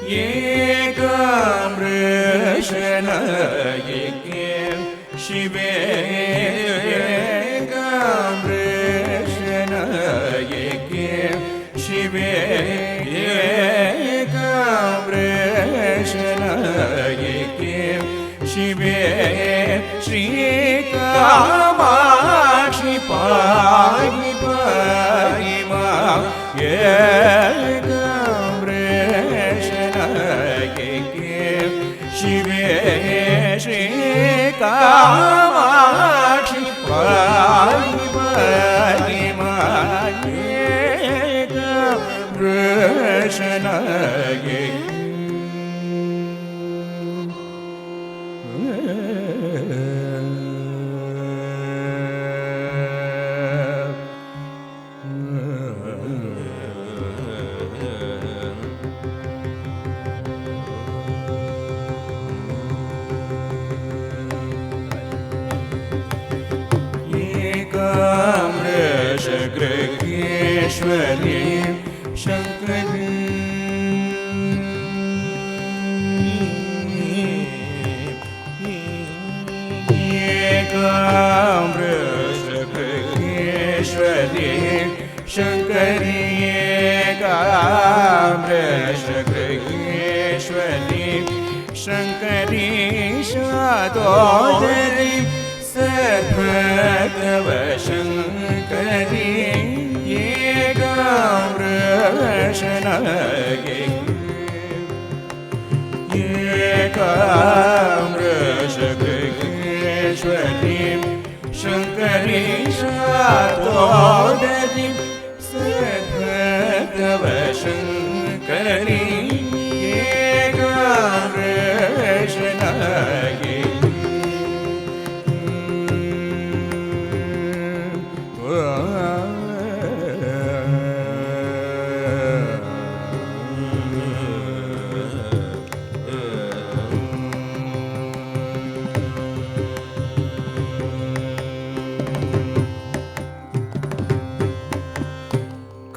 एकामृषणयिके शिवे एकामृषणयिके शिवे एकामृषणयिके शिवे श्रीकामाक्षि पाहि पाहि मां एकामृषणयिके शिवे श्रीकामाक्षि पाहि पाहि मां एकामृषणयिके एकामृषगृहेश्वरी शङ्करी एकामृषगृहेश्वरी शङ्करी एकामृषगृहेश्वरी शङ्करी शादोदरी सद्भगव शङ्करी एकामृषणयिके एकामृषगृहेश्वरी शङ्करी शादोदरी सद्भगव शङ्करी एकामृषणयिके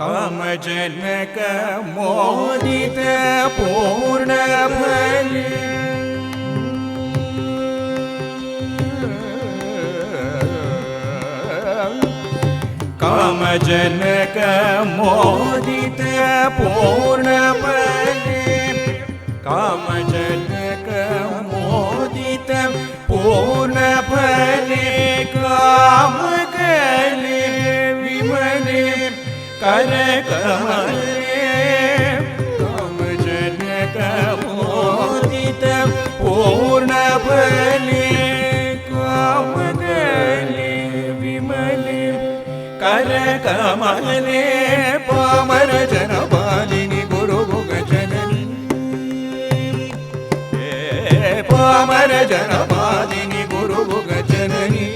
कामजनक मोदित पूर्ण फले कामजनक मोदित पूर्ण फले कामजनक मोदित पूर्ण फले काम कले विमले कर कमले कामजनक मोदित पूर्ण फले काम कले विमले कर कमले पामर जन पालिनी गुरु भोग जननी पामर जन पालिनी गुरु भोग जननी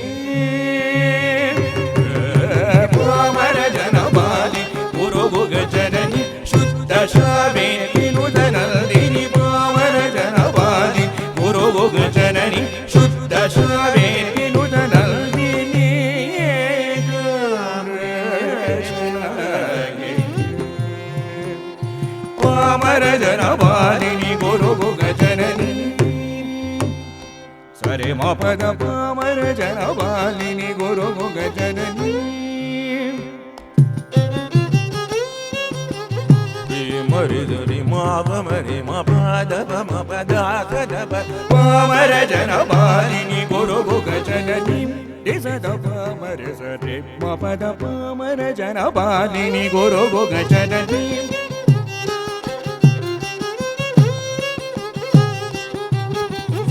पामर जन जननी शुद्ध शावे विनुतनन्दिनी पामर जनपालि गुरुभोग जननी शुद्ध शावे विनुतनन्दिनी पामर जनपालिनी गुरुभोग जननी सरे म पद पामर जनपालिनी गुरुभोग जननी मरि धरि मा मरि मा पद म पद द पामर जनपालिनी गुरुभोग जननी स द पामर स रे म पद पामर जनपालिनी गुरुभोग जननी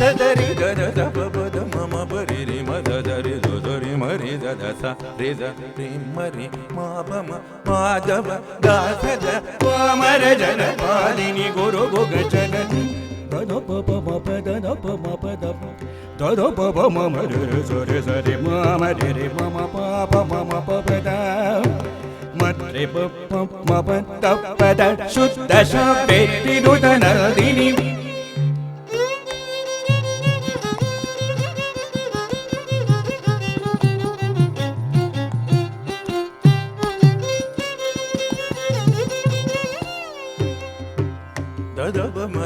दरि द द प द म परि रि म द रि द रि म रि द स रि द रि म रि म प म द द स द पामर जनपालिनी गुरुभोग जननी द प प म प द प म प द प म म रे स रे म रे म प म प प द म रे प म प द प द शुद्ध शावे विनुतनन्दिनी द प म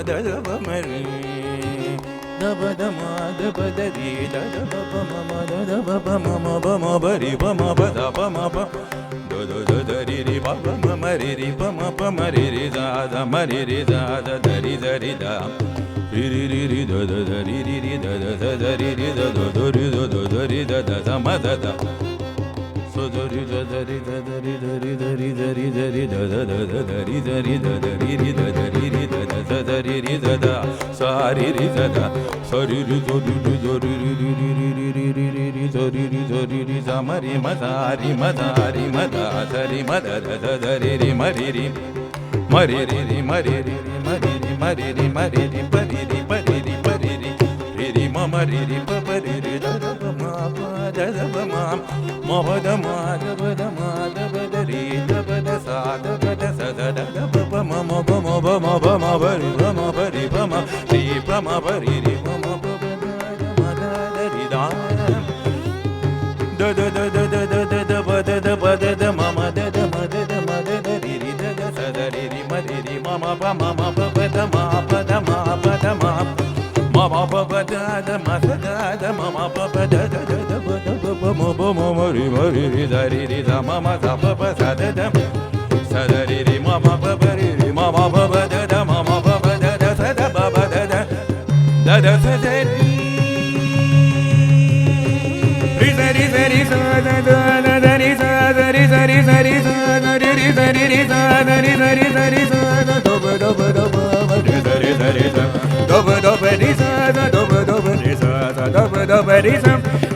பத மாத பத ரீ தத பப மம தத பப மம பம பரி பம பத பம ப தத தத ரி ரி பப மம ரி ரி பம பம ரி ரி தாத மரி ரி தாத தரி தரி தா ரி ரி ரி ரி தத தரி ரி ரி தத தத ரி ரி தத தரி தத தரி தத சம தத சதரி தரி தரி தரி தரி தரி தரி தத தத தரி தரி தரி ரி தரி ரி தத தரி ரி தத சாரி ரி தத சரி ரி தரி ரி தரி ரி ரி ரி ரி ரி ரி ரி தரி ரி தரி ரி சமரி மதாரி மதாரி மதா சரி மத தரி ரி மரி ரி மரி ரி ரி மரி ரி ரி மரி ரி மரி ரி மரி ரி பரி ரி பரி ரி பரி ரி ரி ரி மம ரி ரி பரி ரி தத பம தத பம மபத மாதபத மாதபத ரீ தபத சாதபத சதத பப மம பம பம பம பரி பம பரி பம ரீ பம பரி ரி பம பபத மதத ரி தா தத தத தத தத பத பத த மம தத மதத மதத ரி ரி தத சத ரி ரி மரி ரி மம பம பபத மா பத மா பத மா மம பபத த மதத த மம பபத த த பத பப மப மம ரி மரி ரி தரி ரி த மம த பப சத த சத ரி ரி மம பப ரி ரி மம பபத த மம பபத த சத பபத த தத சத ரி ரி சரி சரி சத த தரி சரி சரி சரி சத ரி ரி சரி ரி சத ரி சரி சரி சத தப தப தப ரி சரி சரி ச தப தப ரி சத தப தப ரி சத தப தப ரி ச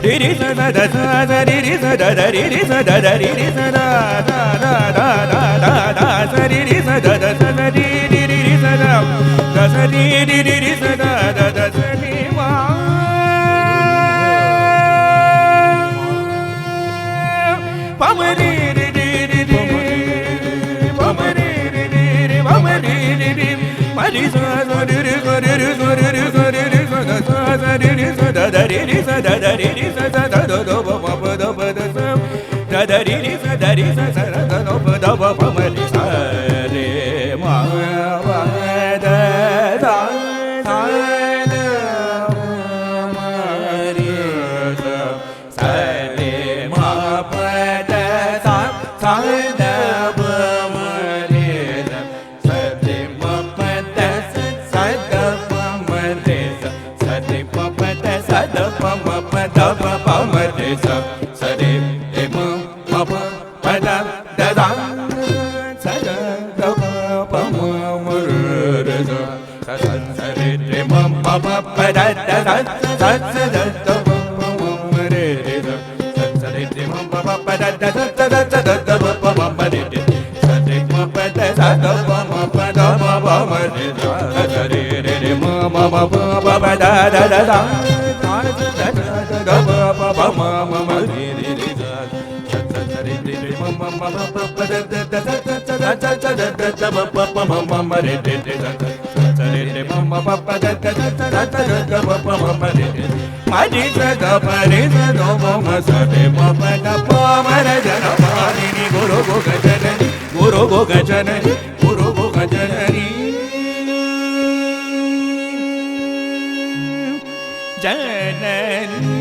ரி ரி சத த சத ரி ரி சத த ரி ரி சத த ரி ரி சத த த த த த த சரி ரி சத த சத ரி ரி ரி ரி சத த சரி ரி ரி ரி சத த த சரி மா பமரி ரி ரி ரி ரி பமரி ரி ரி ரி பமரி ரி ரி மரி ச சரி ரி சரி ரி சரி ரி சரி ரி சத சரி ரி சத த ரி ரி சத த ரி ரி சத த த த ப ப த ப த ச த த ரி ரி சத ரி ச ச த த ப த ப ப ம ரி ச ரி ம ப த த த த ம ரி ச ச ரி ம ப த ச ச த ப ம ரி ச ச ரி ம ப த ச ச த ப ம ரி ச ச ரி ப ப த ச த ப ம ப த ப ப ம ரி ச ச ரி ரி ம ம ப ப த த த ச த த ப ப ம ம ரி ச ச ச ச ரி ரி ம ம ப ப த த த ச ச த த ப ப ம ம ரி ரி ச ச ச ரி ரி ம ப ப த த த த த த த ப ப ம ம ரி ரி ச ரி ம ப த ச த ப ம ப த ம ப ம ரி ச ச ரி ரி ரி ம ம ம ப ப ப த த த த த ப ப ப ம ம ம ரி ரி ரி ச ச ச ச ரி ரி ரி ம ம ம ப ப த த த த த த த த த த ப ப ப ம ம ம ரி ரி ரி ச ச ரி ரி ம ம ப ப த த த த த த ப ப ம ம ரி ரி ம ரி ச த ப ரி ச த ம ம ச ரி ம ப த ப ம ர ஜ ன ப ரி ரி குரு கு க ஜ ன ரி குரு கு க ஜ ன ரி குரு கு க ஜ ன ரி ஜனனி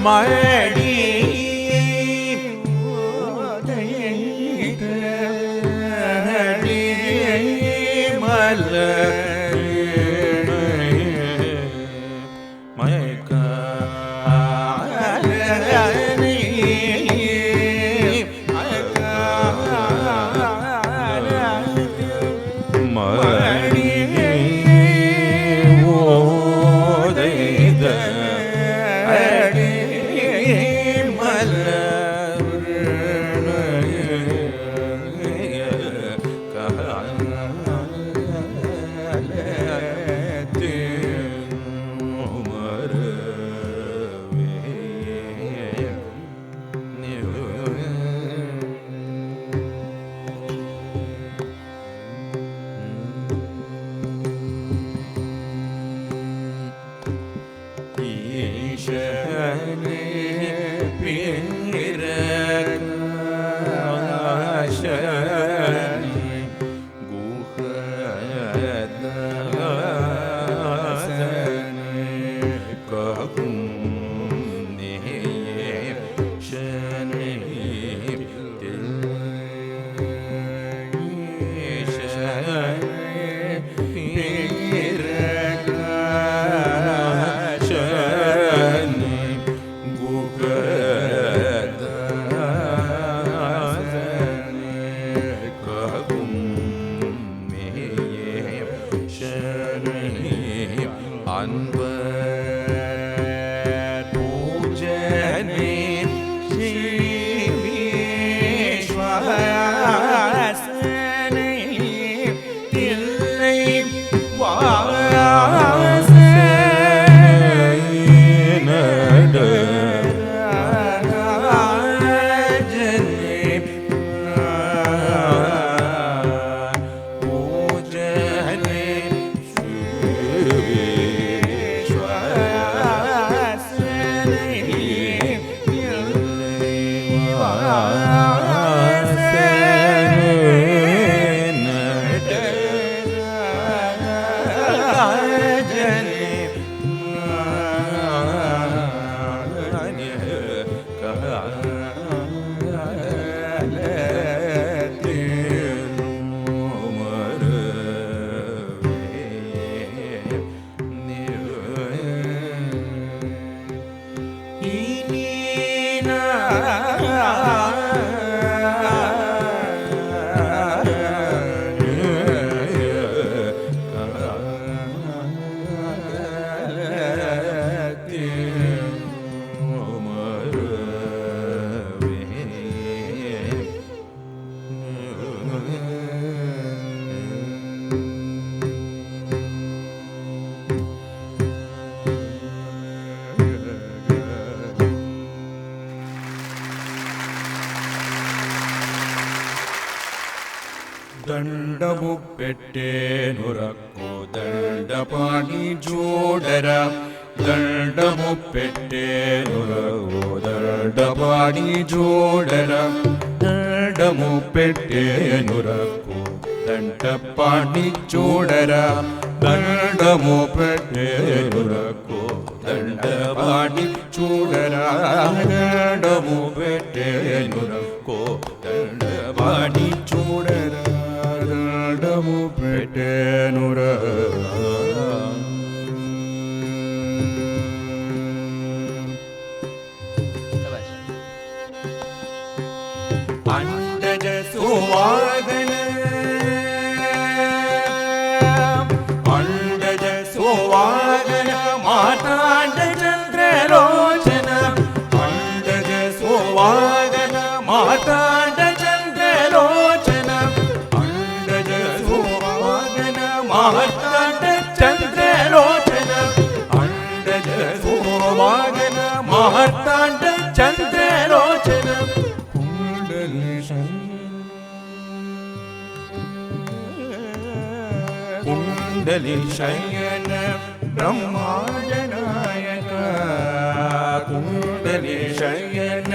மடி ದಂಡವು ಪೆಟ್ಟೇನುರಕ್ಕೋ ದಂಡಪಾಣಿ ಜೋಡರ ದಂಡವು ಪೆಟ್ಟೇನುರಕ್ಕೋ ದಂಡಪಾಣಿ ಜೋಡರ ದಂಡವು ಪೆಟ್ಟೇನುರಕ್ಕೋ ದಂಡಪಾಣಿ ಜೋಡರ ದಂಡವು ಪೆಟ್ಟೇನುರಕ್ಕೋ ದಂಡಪಾಣಿ ಜೋಡರ ದಂಡವು ಪೆಟ್ಟೇನುರಕ್ಕೋ ದಂಡಪಾಣಿ ಜೋಡರ ದಂಡವು ಪೆಟ್ಟೇನುರ ಅಂಡಜ ಸುವಾಗನ ಅಂಡಜ ಸುವಾಗನ ಮಾತಾಂಡ ಚಂದ್ರಲೋಚನ ಅಂಡಜ ಸುವಾಗನ ಮಾತಾಂಡ ಚಂದ್ರಲೋಚನ ಅಂಡಜ ಸುವಾಗನ ಮಾತಾಂಡ ಚಂದ್ರಲೋಚನ ಅಂಡಜ ಸುವಾಗನ ಮಾತಾಂಡ ಚಂದ್ರಲೋಚನ कुंडली शयन ब्रह्मांड नायक कुंडली शयन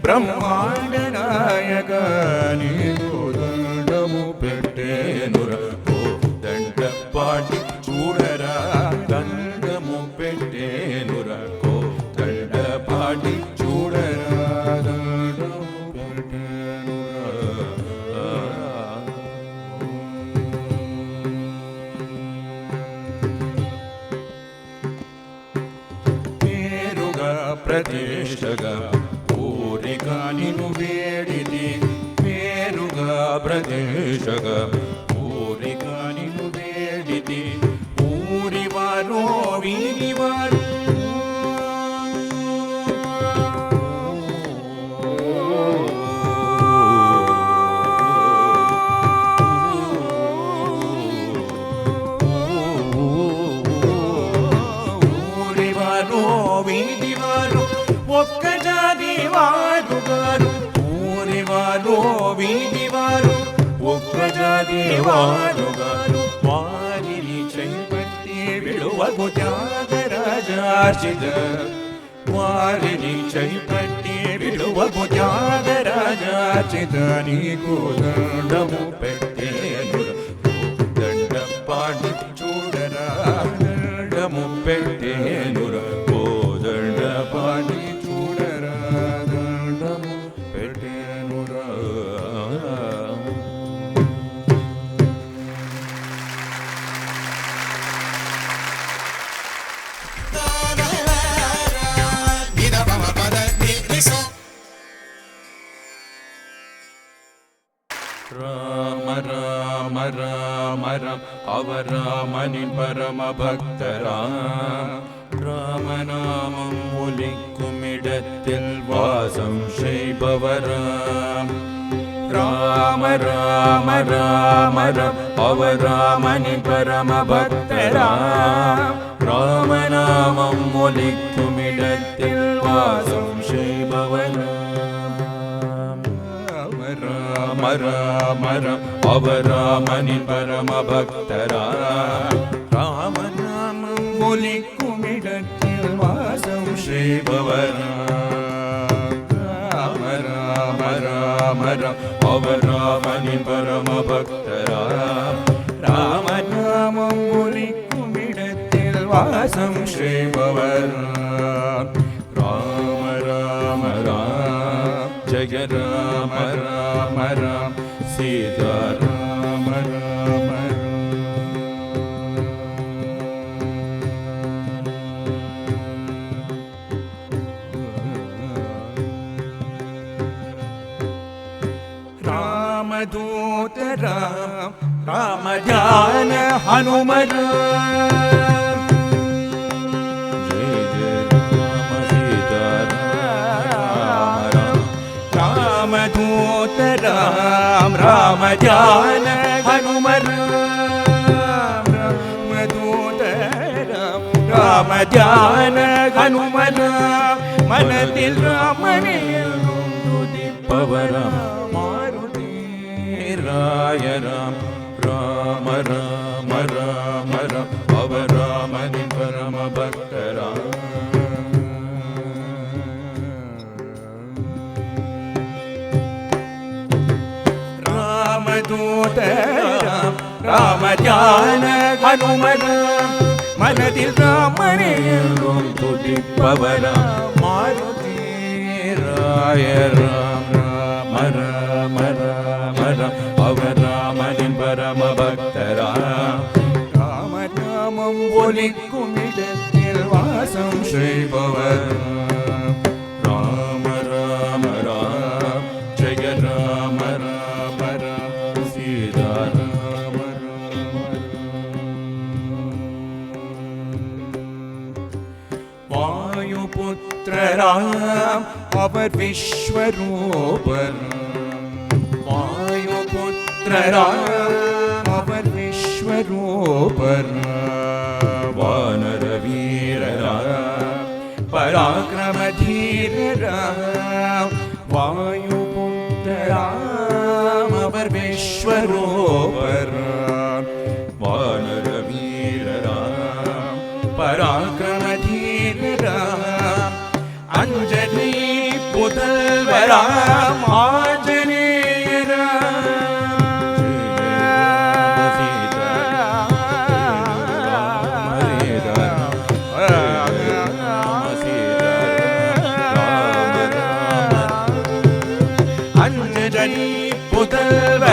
ब्रह्मांड नायक नीगु ದಂಡವು ಪೆಟ್ಟೇನುರಕ್ಕೋ ದಂಡಪಾಣಿ ಚೂಡರ ప్రదేశగ ఊరిగా నిను వేడిది వేరుగా ప్రదేశగ ఊరిగా నిను వేడిది ఊరివారో వీరివారు ఒక్క జాతి వారు గారు ఊరివారు వీధివారు ఒక్క జాతి వారు గారు వారిని చేపట్టి విడువకు త్యాగరాజార్చిత వారిని చేపట్టి విడువకు త్యాగరాజార్చిత నీకు దండము పెట్టేను దండ పాడి చూడరా దండము పెట్టేను దండ పాడి చూడరా దండము పెట్టేనురా. రామ రామ రామ రామ అవరామని పరమ భక్తరా ராமநாமம் ஒலிக்குமிடத்தில் வாசம் செய்பவராம் ராம ராம ராம ராம் அவராமனின் பரம பக்தராம் ராமநாமம் ஒலிக்குமிடத்தில் வாசம் செய்பவராம் ராம ராம ராம் அவராமனின் பரம பக்தராம் ராமநாமம் ஒலிக்குமிடத்தில் வாசம் செய்பவராம் ராம ராம ராம ராம் அவராமனின் பரம பக்தராம் ராமநாமம் ஒலிக்குமிடத்தில் வாசம் செய்பவராம் ராம ராம ராம் ஜெய ராம ராம ராம் சீதா ராம ராம रामदूत राम राम ध्यान हनुमन जय जय राम सीता राम रामदूत राम राम ध्यान हनुमन रामदूत राम राम ध्यान हनुमन मनदिल रामने पवरा राय राम राम राम राम राम अवरामनि परम भक्त रामदूत राम राम ध्यान हनुमन मनदिल रामने तुति पवरा मारुति राय राम राम राम राम राम அவராமனின் பரம பக்தராம் ராமநாமம் ஒலிக்குமிடத்தில் வாசம் செய்பவராம் ராம ராம ராம் ஜெய ராம ராம ராம் சீதா ராம ராம வாயுபுத்திர ராம் அவர் விஸ்வரூபர் वायुपुत्र राम अवर विश्वरूपर वानर वीर राम पराक्रम धीर राम वायुपुत्र राम अवर विश्वरूपर वानर वीर राम पराक्रम धीर राम अंजनी पुतल राम आंजनी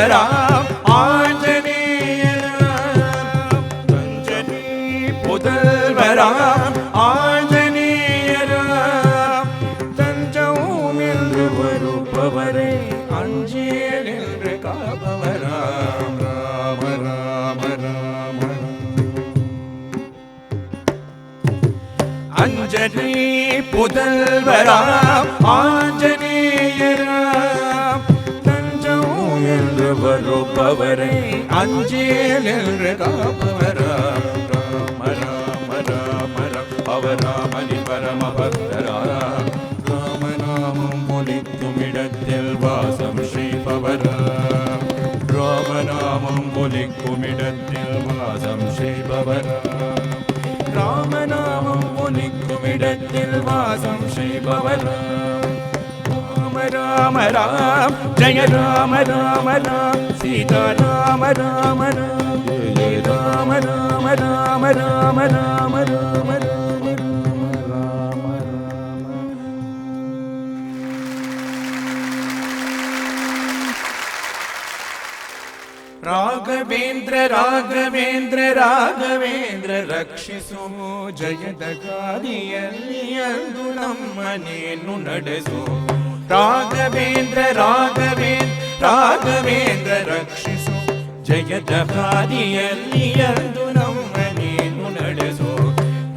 राम आंजनेय राम अंजनी पुतल राम आंजनेय राम அஞ்சேல் என்று காப்பவராம் ராம ராம ராம அஞ்சலி புதல்வராம் ஆஞ்சநேயராம் தஞ்சம் என்று வருபவரை அஞ்சேல் என்று காப்பவராம் ராம ராம ராம அவராமணி பரம பக்தராம் ராமநாமம் ஒலிக்கும் இடத்தில் வாசம் செய்பவராம் ராமநாமம் ஒலிக்கும் இடத்தில் வாசம் செய்பவராம் ராமநாமம் ஒலிக்கும் இடத்தில் வாசம் செய்பவராம் ராம ராம ராம் ஜெய ராம ராம ராம் சீதா ராம ராம ராம் ஜெய ராம ராம ராம ராம ராம ராம ರಾಘವೇಂದ್ರ ರಾಘವೇಂದ್ರ ರಾಘವೇಂದ್ರ ರಕ್ಷಿಸು ಜಯದ ಗಾದಿಯಲ್ಲಿ ಅಂದು ನಮ್ಮನೇನು ನಡೆಸು ರಾಘವೇಂದ್ರ ರಾಘವೇಂದ್ರ ರಾಘವೇಂದ್ರ ರಕ್ಷಿಸು ಜಯದ ಗಾದಿಯಲ್ಲಿ ಅಂದು ನಮ್ಮನೇನು ನಡೆಸು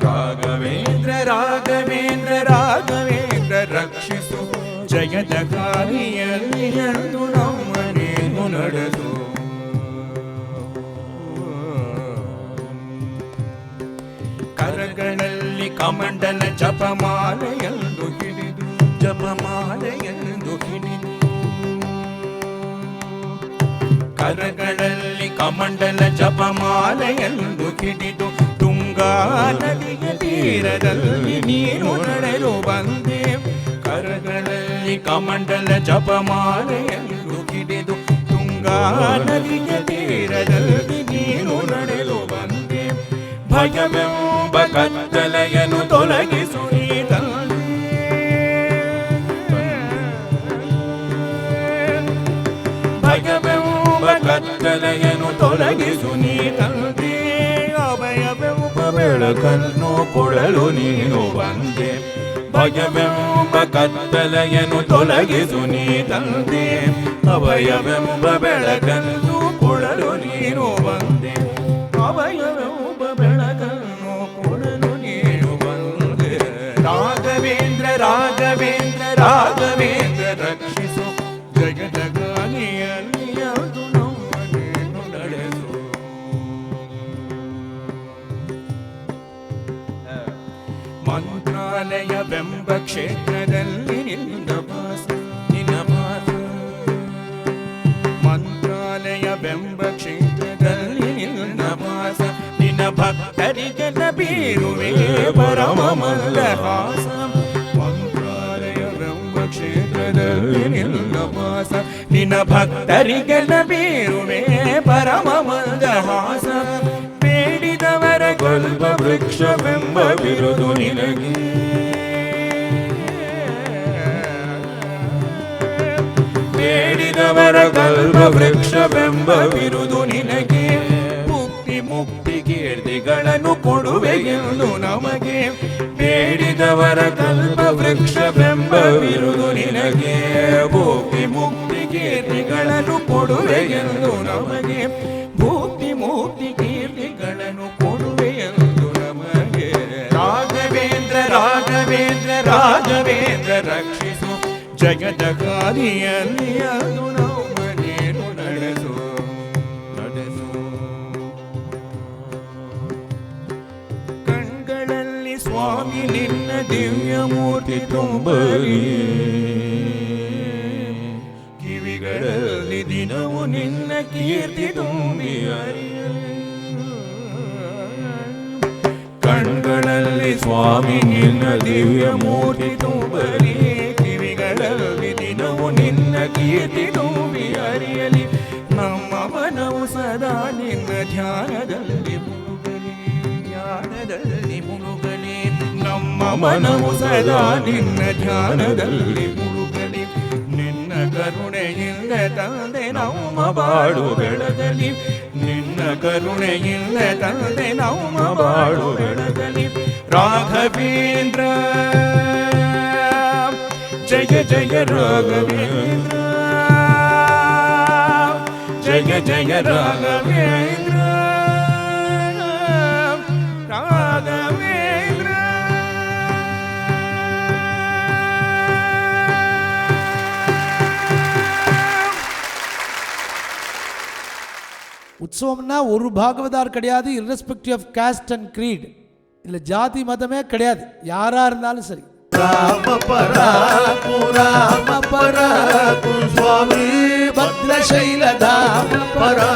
ರಾಘವೇಂದ್ರ ರಾಘವೇಂದ್ರ ರಾಘವೇಂದ್ರ ರಕ್ಷಿಸು ಜಯದ ಗಾದಿಯಲ್ಲಿ ಅಂದು ನಮ್ಮನೇನು ನಡೆಸು ಕರಗಳಲ್ಲಿ ಕಮಂಡಲ ಜಪಮಾಲೆಯೆಂದು ಹಿಡಿದು ಜಪಮಾಲೆಯೆಂದು ಹಿಡಿದು ಕರಗಳಲ್ಲಿ ಕಮಂಡಲ ಜಪಮಾಲೆಯೆಂದು ಹಿಡಿದು ತುಂಗಾ ನದಿಯ ತೀರದಲ್ಲಿ ನೀನು ನಡೆದು ಬಂದೆ ಕರಗಳಲ್ಲಿ ಕಮಂಡಲ ಜಪಮಾಲೆಯೆಂದು ಹಿಡಿದು ತುಂಗಾ ನದಿಯ ತೀರದಲ್ಲಿ ನೀನು ನಡೆದು ಬಂದೆ ಭಯವೆಂಬ ಕತ್ತಲೆಯನ್ನು ತೊಲಗಿಸು ನೀ ತಂದೆ ಭಯವೆಂಬ ಕತ್ತಲೆಯನ್ನು ತೊಲಗಿಸು ನೀ ತಂದೆ ಅಭಯವೆಂಬ ಬೆಳಕನ್ನು ಕೊಡಲು ನೀನು ಬಂದೆ ಭಯವೆಂಬ ಕತ್ತಲೆಯನ್ನು ತೊಲಗಿಸು ನೀ ತಂದೆ ಅಭಯವೆಂಬ ಬೆಳಕನ್ನು ಕೊಡಲು ನೀನು ಬಂದೆ ಅಭಯವೆಂಬ ಬೆಳಕನ್ನು ಕೊಡಲು ನೀನು ಬಂದೆ ರಾಘವೇಂದ್ರ ರಾಘವೇಂದ್ರ ರಾಘವೇಂದ್ರ ರಕ್ಷಿಸು ಜಗದ ಗಾನಿಯಲ್ಲಿ ಅದು ನಮ್ಮನೇನು ನಡೆಸು ಮಂತ್ರಾಲಯವೆಂಬ ಕ್ಷೇತ್ರದಲ್ಲಿ ನಿನ್ನ ವಾಸ ನಿನ್ನ ವಾಸ ಮಂತ್ರಾಲಯವೆಂಬ ಕ್ಷೇತ್ರದಲ್ಲಿ ನಿನ್ನ ವಾಸ ನಿನ್ನ ಭಕ್ತರಿಗೆಲ್ಲ ಬೀರುವೆ ಪರಮ ಮಂದಹಾಸ ಮಂತ್ರಾಲಯವೆಂಬ ಕ್ಷೇತ್ರದಲ್ಲಿ ನಿನ್ನ ವಾಸ ನಿನ್ನ ಭಕ್ತರಿಗೆಲ್ಲ ಬೀರುವೆ ಪರಮ ಮಂದಹಾಸ ಬೇಡಿದವರ ಕಲ್ಪ ವೃಕ್ಷವೆಂಬ ಬಿರುದು ನಿನಗೆ ಬೇಡಿದವರ ಕಲ್ಪ ವೃಕ್ಷವೆಂಬ ಬಿರುದು ನಿನಗೆ ಮುಕ್ತಿ ಮುಕ್ತಿ ಕೀರ್ತಿಗಳನ್ನು ಕೊಡುವೆ ಎಂದು ನಮಗೆ ಬೇಡಿದವರ ಕಲ್ಪ ವೃಕ್ಷವೆಂಬ ಬಿರುದು ನಿನಗೆ ಮುಕ್ತಿ ಮುಕ್ತಿ ಕೀರ್ತಿಗಳನ್ನು ಕೊಡುವೆ ಎಂದು ನಮಗೆ ಭೂಕ್ತಿ ಮುಕ್ತಿ ಕೀರ್ತಿಗಳನ್ನು ಕೊಡುವೆ ಎಂದು ನಮಗೆ ರಾಘವೇಂದ್ರ ರಾಘವೇಂದ್ರ ರಾಘವೇಂದ್ರ ರಕ್ಷಿಸು ಜಗದ ಗಾದಿಯಲ್ಲಿ ಅದು ನಮ್ಮನೇನು ನಡೆಸು ನಡೆಸು ಕಣ್ಗಳಲ್ಲಿ ಸ್ವಾಮಿ ನಿನ್ನ ದಿವ್ಯ ಮೂರ್ತಿ ತುಂಬಲಿ ಕಿವಿಗಳಲ್ಲಿ ದಿನವು ನಿನ್ನ ಕೀರ್ತಿ ತುಂಬಿ ಕಣ್ಗಳಲ್ಲಿ ಸ್ವಾಮಿ ನಿನ್ನ ದಿವ್ಯ ಮೂರ್ತಿ ತುಂಬಲಿ ಕಿವಿಗಳಲ್ಲಿ ದಿನವು ನಿನ್ನ ಕೀರ್ತಿ ತುಂಬಿ ಅರಿಯಲಿ ನಮ್ಮ ಮನವು ಸದಾ ನಿನ್ನ ಧ್ಯಾನದಲ್ಲಿ ಮುಳುಗಲಿ ಧ್ಯಾನದಲ್ಲಿ ಮುಳುಗಲಿ ನಮ್ಮ ಮನವು ಸದಾ ನಿನ್ನ ಧ್ಯಾನದಲ್ಲಿ ಮುಳುಗಲಿ ನಿನ್ನ ಕರುಣೆಯಿಂದ ತಂದೆ ನಮ್ಮ ಬಾಳು ಬೆಳಗಲಿ ನಿನ್ನ ಕರುಣೆಯಿಂದ ತಂದೆ ನಮ್ಮ ಬಾಳು ಬೆಳಗಲಿ ರಾಘವೇಂದ್ರ ಜಯ ಜಯ ರಾಘವೇಂದ್ರ ಜಯ ಜಯ ರಾಘವೇಂದ್ರ ರಾಘವೇಂದ್ರ. உற்சவம்னா ஒரு பாகவதார் கிடையாது, irrespective of caste and creed. இல்லை ஜாதி மதமே கிடையாது, யாராக இருந்தாலும் சரி. ராம பராகு ராம பராகு சுவாமி பத்ரசைலதாம பராகு